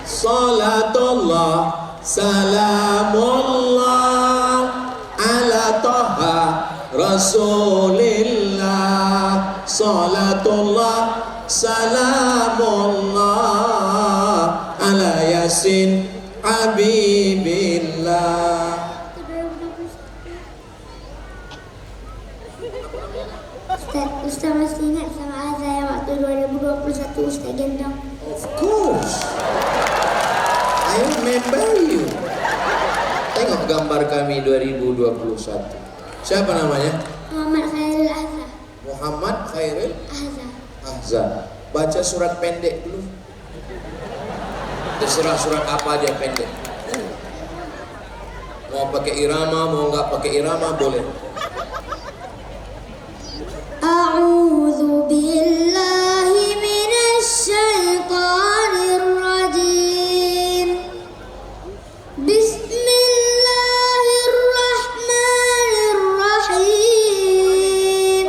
Salatullah salamullah ala Taha Rasulillah. Salatullah salamullah ala Yasin Habibillah. Ustaz masih ingat sama Azza yang waktu 2021 Ustaz gendong? Of course, I remember you. Tengok gambar kami 2021. Siapa namanya? Muhammad Khairil Azza. Muhammad Khairil Azza. Ahza. Baca surat pendek dulu. Terserah surat apa aja pendek. Mau pakai irama, mau nggak pakai irama boleh. A'udzu billahi minasy syaithanir rajim. Bismillahirrahmanirrahim.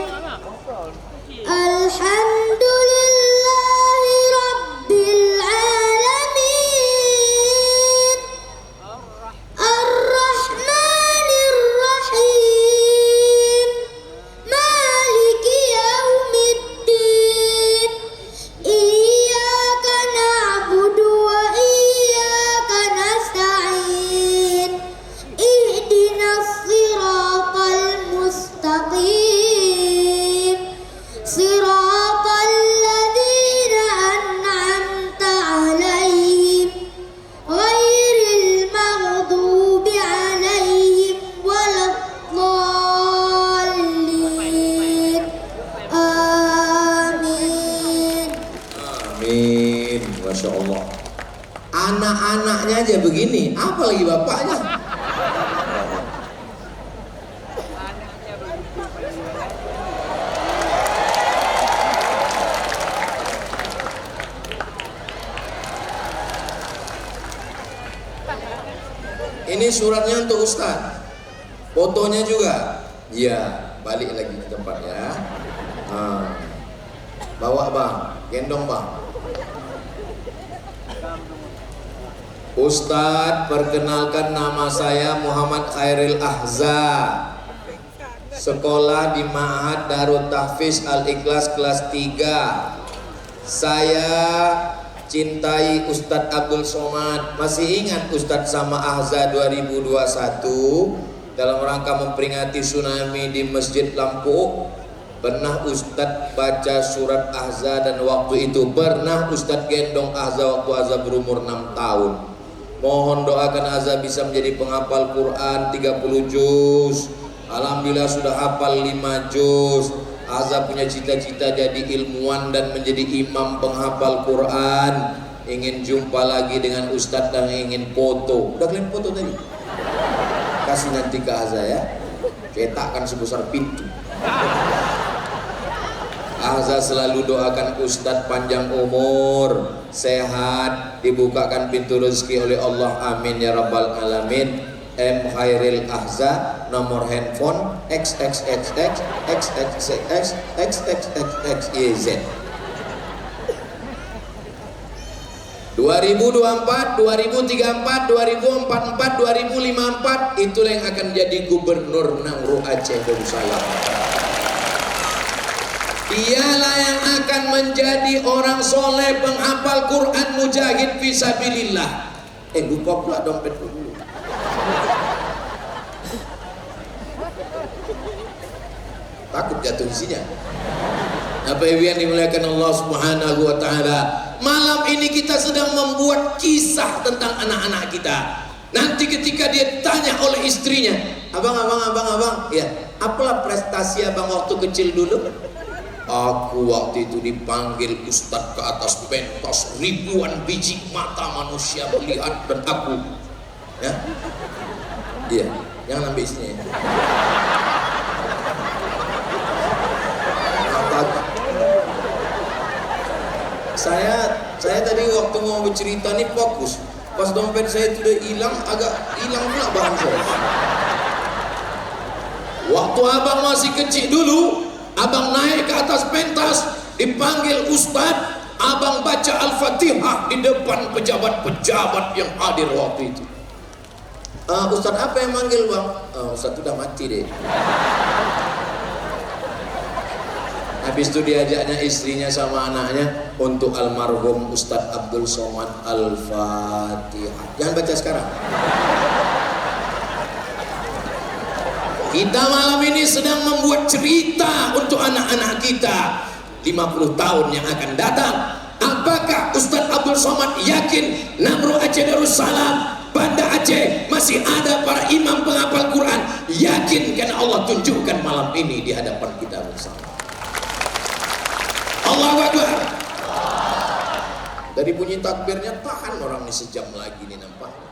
Alhamdulillahi rabbil alamin. Ar-Rahmanir Rahim. Maliki yaumiddin. Iyyaka na'budu wa iyyaka nasta'in. Ihdinas siratal mustaqim. Siratal ladzina an'amta 'alaihim ghairil maghdubi 'alaihim waladdallin. Amin. Amin. Masya Allah. Anak-anaknya aja begini, apalagi bapaknya. Ini suratnya untuk Ustaz. Fotonya juga. Iya, balik lagi ke tempat ya. Bawa bang, gendong bang. Ustadz, perkenalkan nama saya Muhammad Khairil Ahza. Sekolah di Ma'had Darut Tahfiz Al-Ikhlas kelas 3. Saya cintai Ustadz Abdul Somad. Masih ingat Ustadz sama Ahza 2021 dalam rangka memperingati tsunami di Masjid Lampu? Pernah Ustadz baca surat Ahza dan waktu itu pernah Ustadz gendong Ahza waktu Ahza berumur 6 tahun. Mohon doakan Ahza bisa menjadi penghafal Quran 30 juz. Alhamdulillah sudah hafal 5 juz. Ahza punya cita-cita jadi ilmuwan dan menjadi imam penghafal Quran. Ingin jumpa lagi dengan Ustadz dan ingin foto. Udah kalian foto tadi? Kasih nanti ke Ahza ya. Cetakkan sebesar pintu. Ahza selalu doakan Ustadz panjang umur, sehat, dibukakan pintu rezeki oleh Allah, amin ya rabbal alamin. M Khairil Ahza, nomor handphone XXXXXXXXXXYZ. 2024, 2034, 2044, 2054 itulah yang akan jadi gubernur Nauru Aceh Darussalam. Dialah yang akan menjadi orang soleh penghafal Quran mujahid fisabilillah. Lupa pula dompet dulu. Takut jatuh isinya. Apa yang dimuliakan Allah Subhanahu wa taala. Malam ini kita sedang membuat kisah tentang anak-anak kita. Nanti ketika dia tanya oleh istrinya, abang, ya, apalah prestasi abang waktu kecil dulu? Aku waktu itu dipanggil Ustadz ke atas pentas, ribuan biji mata manusia melihat dan aku, ya, iya, jangan ambil istrinya. Saya tadi waktu mau bercerita nih fokus, pas dompet saya itu udah hilang, agak hilang pula bahan saya. Waktu abang masih kecil dulu, abang naik ke atas pentas, dipanggil Ustadz, abang baca Al-Fatihah di depan pejabat-pejabat yang hadir waktu itu. Ustadz apa yang manggil bang? Ustadz udah mati deh. Habis itu diajaknya istrinya sama anaknya untuk almarhum Ustadz Abdul Somad Al-Fatihah. Jangan baca sekarang. Kita malam ini sedang membuat cerita untuk anak-anak kita 50 tahun yang akan datang. Apakah Ustadz Abdul Somad yakin Namru Aceh Darussalam, Banda Aceh masih ada para imam penghafal Quran? Yakin karena Allah tunjukkan malam ini di hadapan kita bersama. Allahu Akbar. Dari bunyi takbirnya tahan orang ini sejam lagi nih nampaknya.